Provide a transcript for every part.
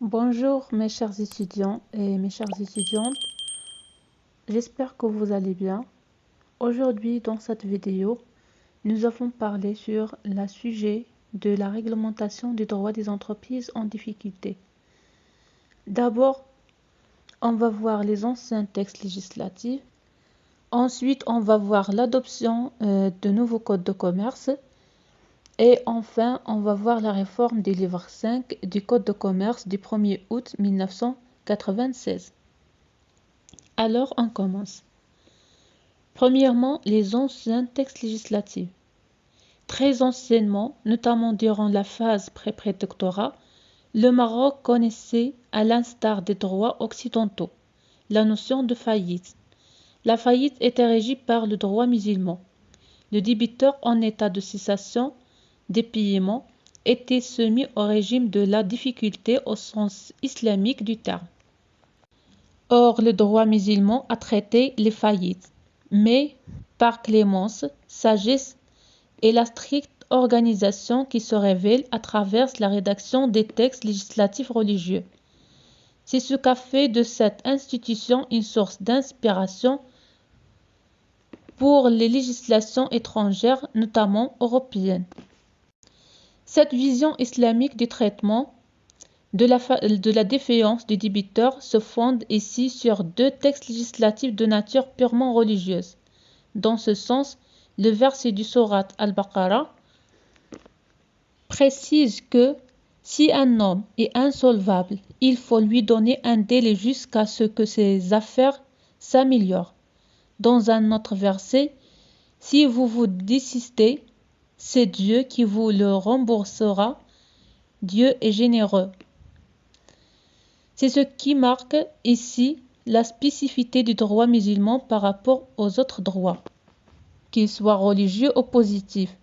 Bonjour mes chers étudiants et mes chères étudiantes, j'espère que vous allez bien. Aujourd'hui dans cette vidéo, nous allons parler sur le sujet de la réglementation du droit des entreprises en difficulté. D'abord, on va voir les anciens textes législatifs. Ensuite, on va voir l'adoption de nouveaux codes de commerce. Et enfin, on va voir la réforme du livre 5 du Code de commerce du 1er août 1996. Alors, on commence. Premièrement, les anciens textes législatifs. Très anciennement, notamment durant la phase pré-prétectorat, le Maroc connaissait, à l'instar des droits occidentaux, la notion de faillite. La faillite était régie par le droit musulman. Le débiteur en état de cessation des paiements était soumis au régime de la difficulté au sens islamique du terme. Or, le droit musulman a traité les faillites, mais par clémence, sagesse et la stricte organisation qui se révèle à travers la rédaction des textes législatifs religieux. C'est ce qu'a fait de cette institution une source d'inspiration pour les législations étrangères, notamment européennes. Cette vision islamique du traitement de la défaillance du débiteur se fonde ici sur deux textes législatifs de nature purement religieuse. Dans ce sens, le verset du sourate Al-Baqarah précise que si un homme est insolvable, il faut lui donner un délai jusqu'à ce que ses affaires s'améliorent. Dans un autre verset, si vous vous désistez, c'est Dieu qui vous le remboursera. Dieu est généreux. C'est ce qui marque ici la spécificité du droit musulman par rapport aux autres droits, qu'ils soient religieux ou positifs.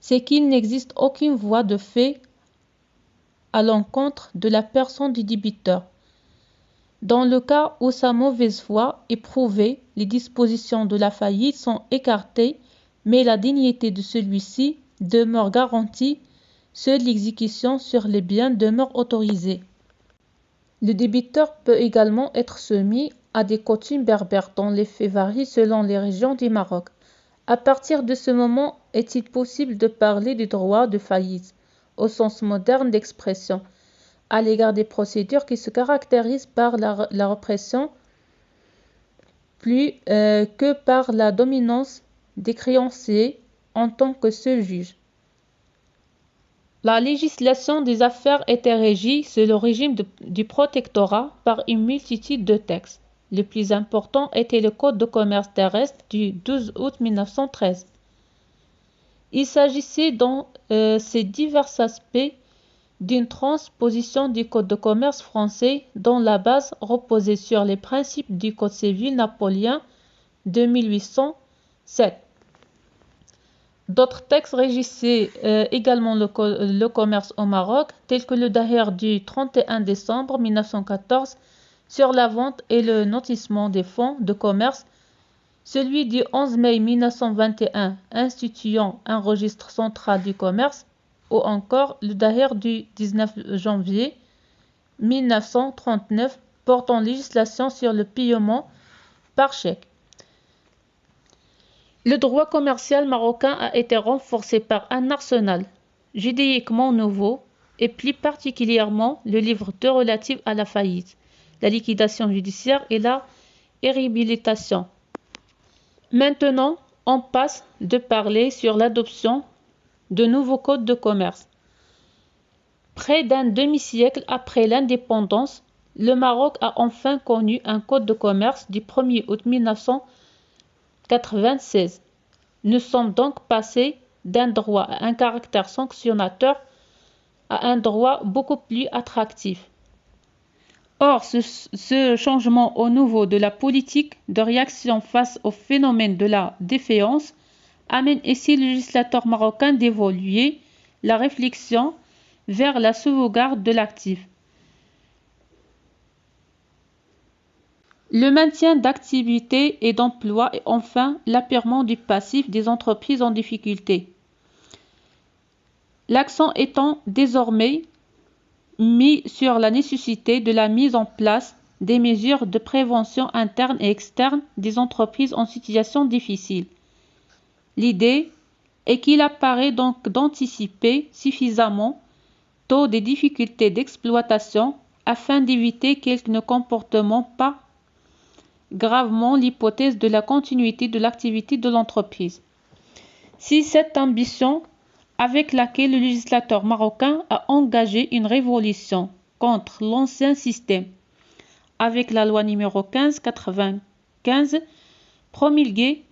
C'est qu'il n'existe aucune voie de fait à l'encontre de la personne du débiteur. Dans le cas où sa mauvaise foi est prouvée, les dispositions de la faillite sont écartées, mais la dignité de celui-ci demeure garantie. Seule l'exécution sur les biens demeure autorisée. Le débiteur peut également être soumis à des coutumes berbères dont les faits varient selon les régions du Maroc. À partir de ce moment, est-il possible de parler du droit de faillite, au sens moderne d'expression, à l'égard des procédures qui se caractérisent par la répression plus que par la dominance des créanciers en tant que seul juge. La législation des affaires était régie sous le régime du protectorat par une multitude de textes. Le plus important était le Code de commerce terrestre du 12 août 1913. Il s'agissait dans ces divers aspects d'une transposition du Code de commerce français dont la base reposait sur les principes du Code civil napoléon de 1807. D'autres textes régissaient également le commerce au Maroc, tels que le Daher du 31 décembre 1914 sur la vente et le notissement des fonds de commerce, celui du 11 mai 1921 instituant un registre central du commerce, ou encore le Daher du 19 janvier 1939 portant législation sur le paiement par chèque. Le droit commercial marocain a été renforcé par un arsenal juridiquement nouveau et plus particulièrement le livre 2 relatif à la faillite, la liquidation judiciaire et la réhabilitation. Maintenant, on passe de parler sur l'adoption de nouveaux codes de commerce. Près d'un demi-siècle après l'indépendance, le Maroc a enfin connu un code de commerce du 1er août 1996. Nous sommes donc passés d'un droit à un caractère sanctionnateur à un droit beaucoup plus attractif. Or, ce changement au niveau de la politique de réaction face au phénomène de la défaillance amène ici le législateur marocain d'évoluer la réflexion vers la sauvegarde de l'actif. Le maintien d'activité et d'emploi et enfin l'apurement du passif des entreprises en difficulté. L'accent étant désormais mis sur la nécessité de la mise en place des mesures de prévention interne et externe des entreprises en situation difficile. L'idée est qu'il apparaît donc d'anticiper suffisamment tôt des difficultés d'exploitation afin d'éviter quelques comportements pas gravement l'hypothèse de la continuité de l'activité de l'entreprise. Si cette ambition avec laquelle le législateur marocain a engagé une révolution contre l'ancien système avec la loi numéro 15/95 promulguée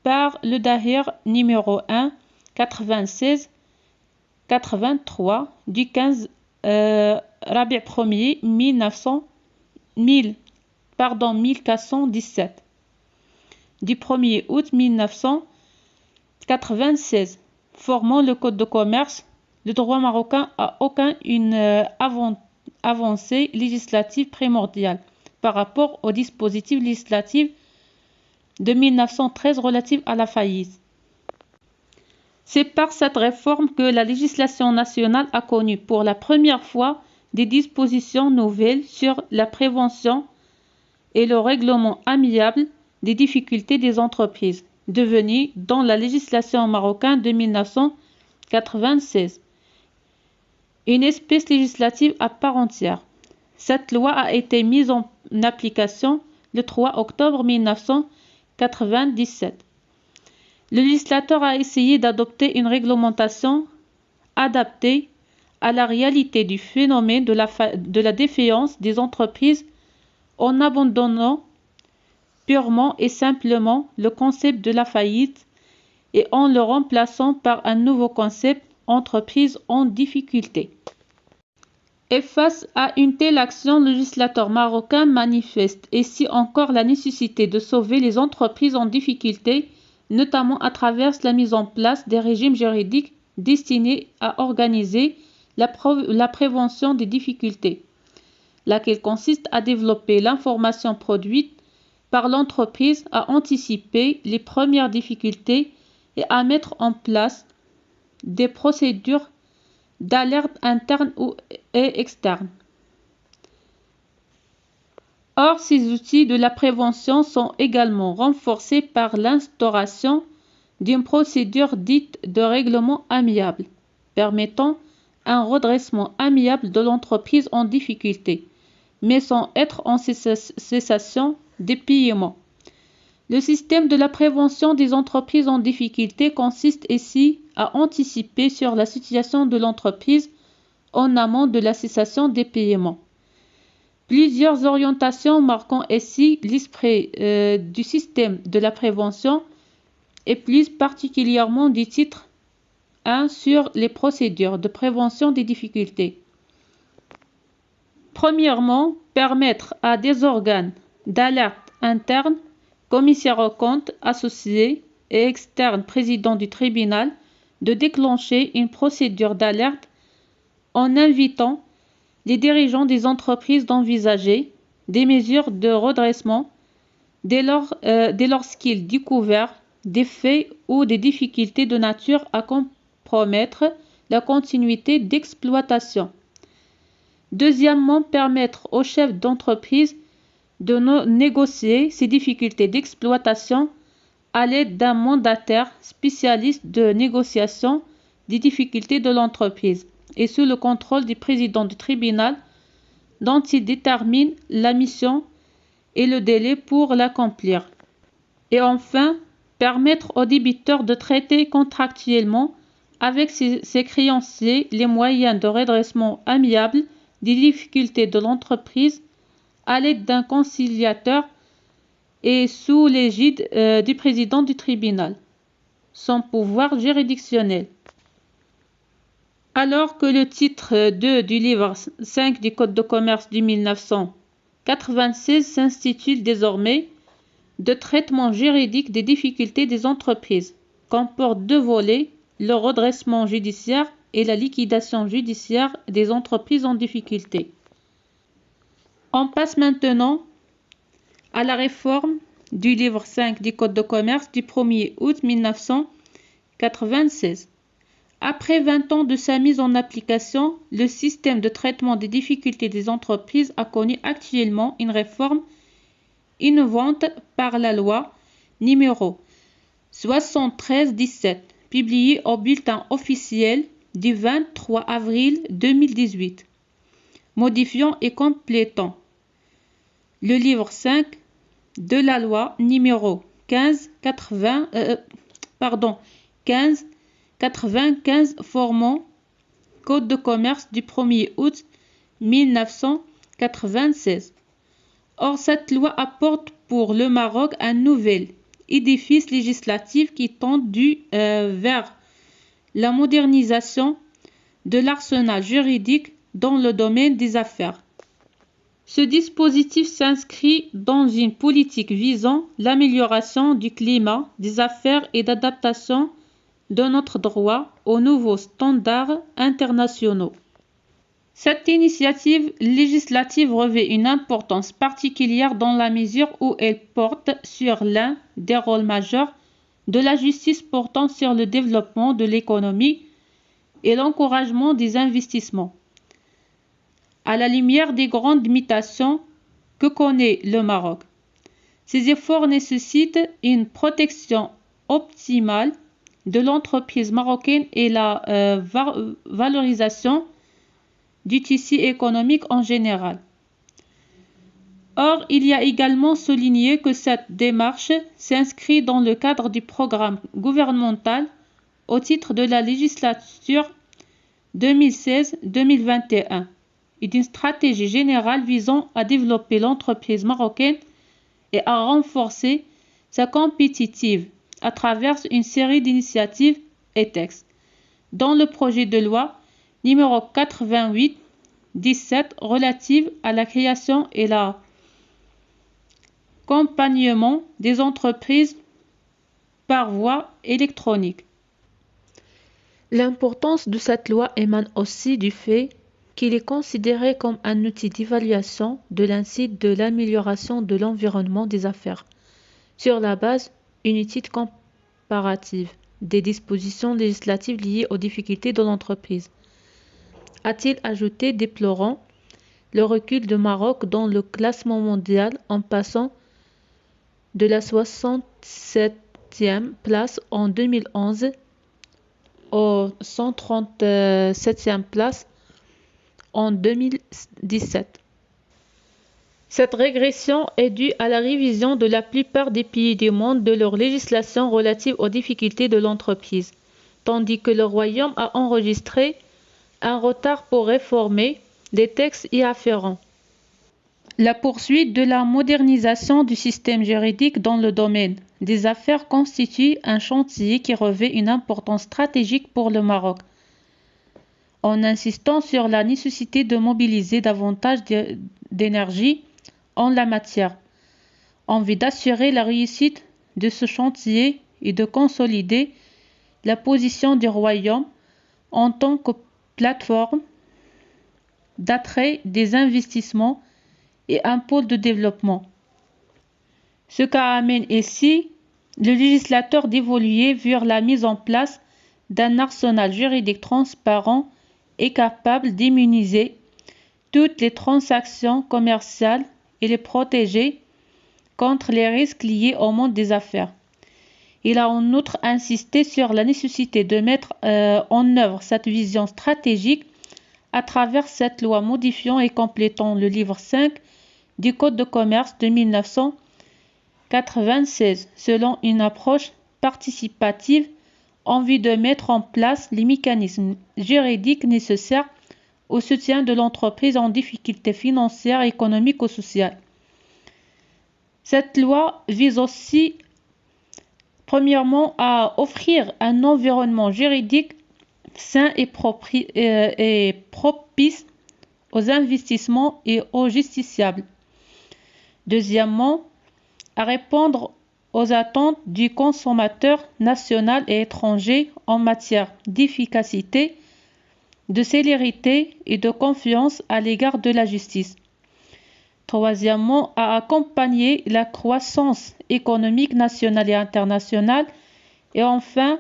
par le Dahir numéro 1/96/83 du 15 Rabi' 1er 1417 du 1er août 1996 formant le code de commerce, le droit marocain a aucune avancée législative primordiale par rapport au dispositif législatif de 1913 relatif à la faillite. C'est par cette réforme que la législation nationale a connu pour la première fois des dispositions nouvelles sur la prévention et le règlement amiable des difficultés des entreprises, devenues dans la législation marocaine de 1996 une espèce législative à part entière. Cette loi a été mise en application le 3 octobre 1997. Le législateur a essayé d'adopter une réglementation adaptée à la réalité du phénomène de la défaillance des entreprises en abandonnant purement et simplement le concept de la faillite et en le remplaçant par un nouveau concept, entreprise en difficulté. Et face à une telle action, le législateur marocain manifeste ici encore la nécessité de sauver les entreprises en difficulté, notamment à travers la mise en place des régimes juridiques destinés à organiser la prévention des difficultés, laquelle consiste à développer l'information produite par l'entreprise, à anticiper les premières difficultés et à mettre en place des procédures d'alerte interne et externe. Or, ces outils de la prévention sont également renforcés par l'instauration d'une procédure dite de règlement amiable, permettant un redressement amiable de l'entreprise en difficulté, mais sans être en cessation des paiements. Le système de la prévention des entreprises en difficulté consiste ici à anticiper sur la situation de l'entreprise en amont de la cessation des paiements. Plusieurs orientations marquant ici l'esprit du système de la prévention et plus particulièrement du titre 1 sur les procédures de prévention des difficultés. Premièrement, permettre à des organes d'alerte interne, commissaires aux comptes, associés et externes président du tribunal, de déclencher une procédure d'alerte en invitant les dirigeants des entreprises d'envisager des mesures de redressement dès lors qu'ils découvrent des faits ou des difficultés de nature à compromettre la continuité d'exploitation. Deuxièmement, permettre aux chefs d'entreprise de négocier ces difficultés d'exploitation à l'aide d'un mandataire spécialiste de négociation des difficultés de l'entreprise et sous le contrôle du président du tribunal dont il détermine la mission et le délai pour l'accomplir. Et enfin, permettre aux débiteurs de traiter contractuellement avec ses créanciers les moyens de redressement amiable des difficultés de l'entreprise à l'aide d'un conciliateur et sous l'égide du président du tribunal, son pouvoir juridictionnel. Alors que le titre 2 du livre 5 du Code de commerce de 1996 s'intitule désormais « De traitement juridique des difficultés des entreprises », comporte deux volets, le redressement judiciaire et la liquidation judiciaire des entreprises en difficulté. On passe maintenant à la réforme du livre 5 du Code de commerce du 1er août 1996. Après 20 ans de sa mise en application, le système de traitement des difficultés des entreprises a connu actuellement une réforme innovante par la loi numéro 73-17, publiée au bulletin officiel du 23 avril 2018, modifiant et complétant le livre 5 de la loi numéro 1595 formant Code de commerce du 1er août 1996. Or, cette loi apporte pour le Maroc un nouvel édifice législatif qui tend vers la modernisation de l'arsenal juridique dans le domaine des affaires. Ce dispositif s'inscrit dans une politique visant l'amélioration du climat des affaires et d'adaptation de notre droit aux nouveaux standards internationaux. Cette initiative législative revêt une importance particulière dans la mesure où elle porte sur l'un des rôles majeurs de la justice portant sur le développement de l'économie et l'encouragement des investissements. À la lumière des grandes mutations que connaît le Maroc, ces efforts nécessitent une protection optimale de l'entreprise marocaine et la valorisation du tissu économique en général. Or, il y a également souligné que cette démarche s'inscrit dans le cadre du programme gouvernemental au titre de la législature 2016-2021 et d'une stratégie générale visant à développer l'entreprise marocaine et à renforcer sa compétitivité à travers une série d'initiatives et textes, dont le projet de loi numéro 88-17 relative à la création et l'accompagnement des entreprises par voie électronique. L'importance de cette loi émane aussi du fait qu'il est considéré comme un outil d'évaluation de l'incite de l'amélioration de l'environnement des affaires, sur la base d'une étude comparative des dispositions législatives liées aux difficultés de l'entreprise. A-t-il ajouté, déplorant le recul du Maroc dans le classement mondial en passant de la 67e place en 2011 aux 137e place en 2017. Cette régression est due à la révision de la plupart des pays du monde de leur législation relative aux difficultés de l'entreprise, tandis que le Royaume a enregistré un retard pour réformer les textes y afférents. La poursuite de la modernisation du système juridique dans le domaine des affaires constitue un chantier qui revêt une importance stratégique pour le Maroc, en insistant sur la nécessité de mobiliser davantage d'énergie en la matière, en vue d'assurer la réussite de ce chantier et de consolider la position du Royaume en tant que plateforme d'attrait des investissements et un pôle de développement. Ce qu'amène ici le législateur d'évoluer vers la mise en place d'un arsenal juridique transparent et capable d'immuniser toutes les transactions commerciales et les protéger contre les risques liés au monde des affaires. Il a en outre insisté sur la nécessité de mettre en œuvre cette vision stratégique à travers cette loi modifiant et complétant le livre 5 du Code de commerce de 1996 selon une approche participative en vue de mettre en place les mécanismes juridiques nécessaires au soutien de l'entreprise en difficulté financière, économique ou sociale. Cette loi vise aussi, premièrement, à offrir un environnement juridique sain et propice aux investissements et aux justiciables. Deuxièmement, à répondre aux attentes du consommateur national et étranger en matière d'efficacité, de célérité et de confiance à l'égard de la justice. Troisièmement, à accompagner la croissance économique nationale et internationale. Et enfin,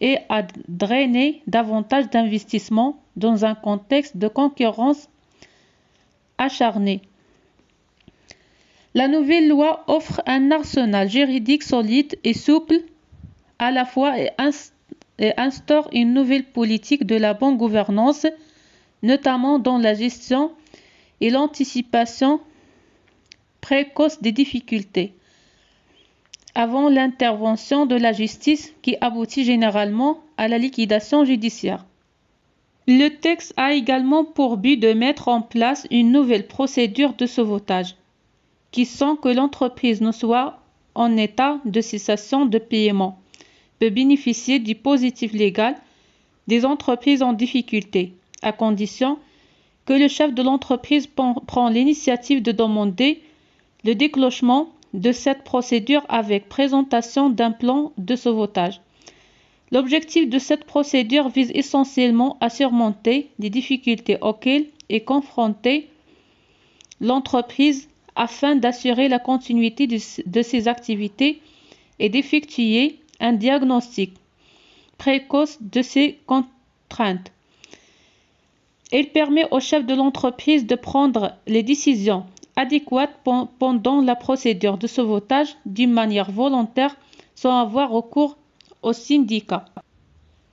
et à drainer davantage d'investissements dans un contexte de concurrence acharnée. La nouvelle loi offre un arsenal juridique solide et souple à la fois et instaure une nouvelle politique de la bonne gouvernance, notamment dans la gestion et l'anticipation précoce des difficultés, avant l'intervention de la justice qui aboutit généralement à la liquidation judiciaire. Le texte a également pour but de mettre en place une nouvelle procédure de sauvetage, qui sans que l'entreprise ne soit en état de cessation de paiement, peut bénéficier du dispositif légal des entreprises en difficulté, à condition que le chef de l'entreprise prend l'initiative de demander le déclenchement de cette procédure avec présentation d'un plan de sauvetage. L'objectif de cette procédure vise essentiellement à surmonter les difficultés auxquelles est confrontée l'entreprise afin d'assurer la continuité de ses activités et d'effectuer un diagnostic précoce de ses contraintes. Elle permet au chef de l'entreprise de prendre les décisions adéquates pendant la procédure de sauvetage d'une manière volontaire sans avoir recours au syndicat.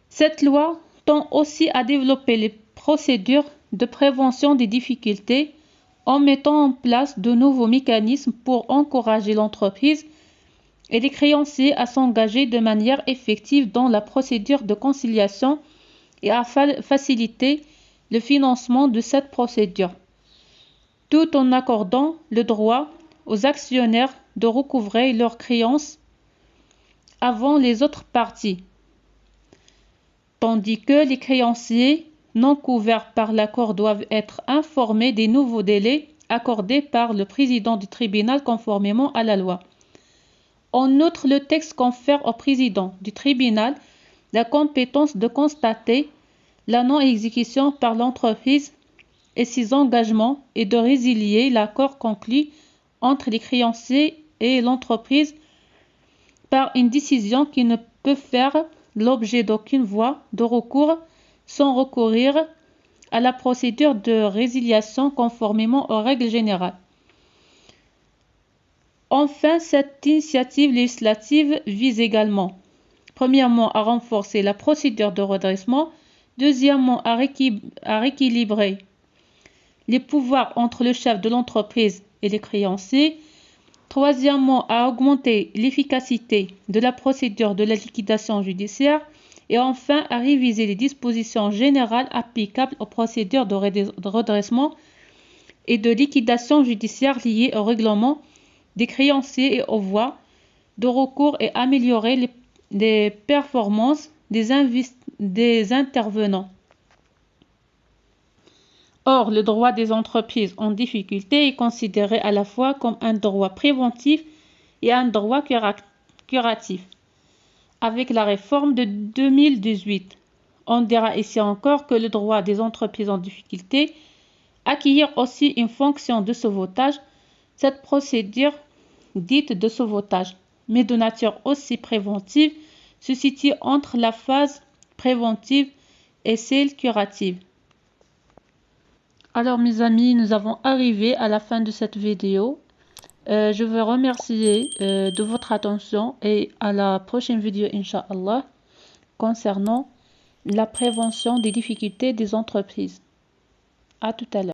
Cette loi tend aussi à développer les procédures de prévention des difficultés en mettant en place de nouveaux mécanismes pour encourager l'entreprise et les créanciers à s'engager de manière effective dans la procédure de conciliation et à faciliter le financement de cette procédure, tout en accordant le droit aux actionnaires de recouvrer leurs créances avant les autres parties, tandis que les créanciers non couverts par l'accord doivent être informés des nouveaux délais accordés par le président du tribunal conformément à la loi. En outre, le texte confère au président du tribunal la compétence de constater la non-exécution par l'entreprise et ses engagements et de résilier l'accord conclu entre les créanciers et l'entreprise par une décision qui ne peut faire l'objet d'aucune voie de recours sans recourir à la procédure de résiliation conformément aux règles générales. Enfin, cette initiative législative vise également, premièrement, à renforcer la procédure de redressement, deuxièmement, à rééquilibrer les pouvoirs entre le chef de l'entreprise et les créanciers, troisièmement, à augmenter l'efficacité de la procédure de la liquidation judiciaire et enfin à réviser les dispositions générales applicables aux procédures de redressement et de liquidation judiciaire liées au règlement des créanciers et aux voies de recours et améliorer les performances des intervenants. Or, le droit des entreprises en difficulté est considéré à la fois comme un droit préventif et un droit curatif. Avec la réforme de 2018, on dira ici encore que le droit des entreprises en difficulté acquiert aussi une fonction de sauvetage. Cette procédure dite de sauvetage, mais de nature aussi préventive, se situe entre la phase préventive et celle curative. Alors mes amis, nous avons arrivé à la fin de cette vidéo. Je veux remercier de votre attention et à la prochaine vidéo, Inch'Allah, concernant la prévention des difficultés des entreprises. À tout à l'heure.